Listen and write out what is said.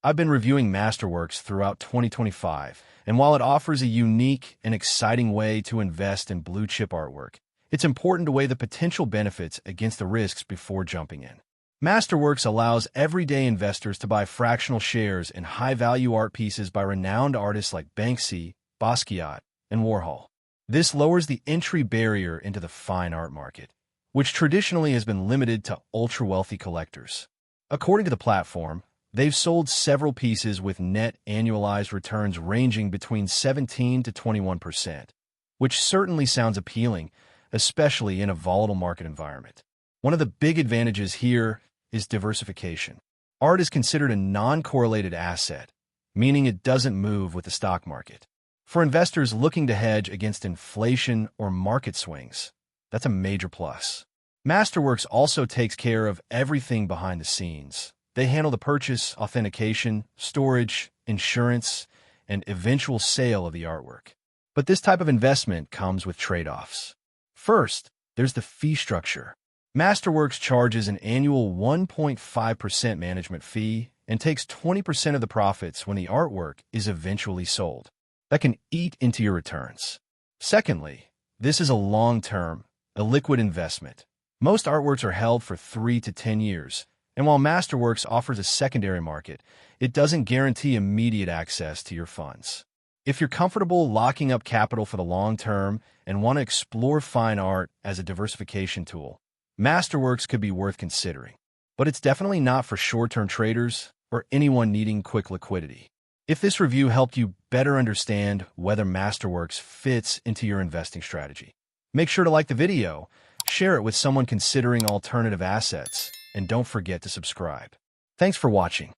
I've been reviewing Masterworks throughout 2025, and while it offers a unique and exciting way to invest in blue-chip artwork, it's important to weigh the potential benefits against the risks before jumping in. Masterworks allows everyday investors to buy fractional shares in high-value art pieces by renowned artists like Banksy, Basquiat, and Warhol. This lowers the entry barrier into the fine art market, which traditionally has been limited to ultra-wealthy collectors. According to the platform, they've sold several pieces with net annualized returns ranging between 17 to 21%, which certainly sounds appealing, especially in a volatile market environment. One of the big advantages here is diversification. Art is considered a non-correlated asset, meaning it doesn't move with the stock market. For investors looking to hedge against inflation or market swings, that's a major plus. Masterworks also takes care of everything behind the scenes. They handle the purchase, authentication, storage, insurance, and eventual sale of the artwork. But this type of investment comes with trade-offs. First, there's the fee structure. Masterworks charges an annual 1.5% management fee and takes 20% of the profits when the artwork is eventually sold. That can eat into your returns. Secondly, this is a long-term, illiquid investment. Most artworks are held for 3 to 10 years, and while Masterworks offers a secondary market, it doesn't guarantee immediate access to your funds. If you're comfortable locking up capital for the long term and want to explore fine art as a diversification tool, Masterworks could be worth considering. But it's definitely not for short-term traders or anyone needing quick liquidity. If this review helped you better understand whether Masterworks fits into your investing strategy, make sure to like the video, share it with someone considering alternative assets, and don't forget to subscribe. Thanks for watching.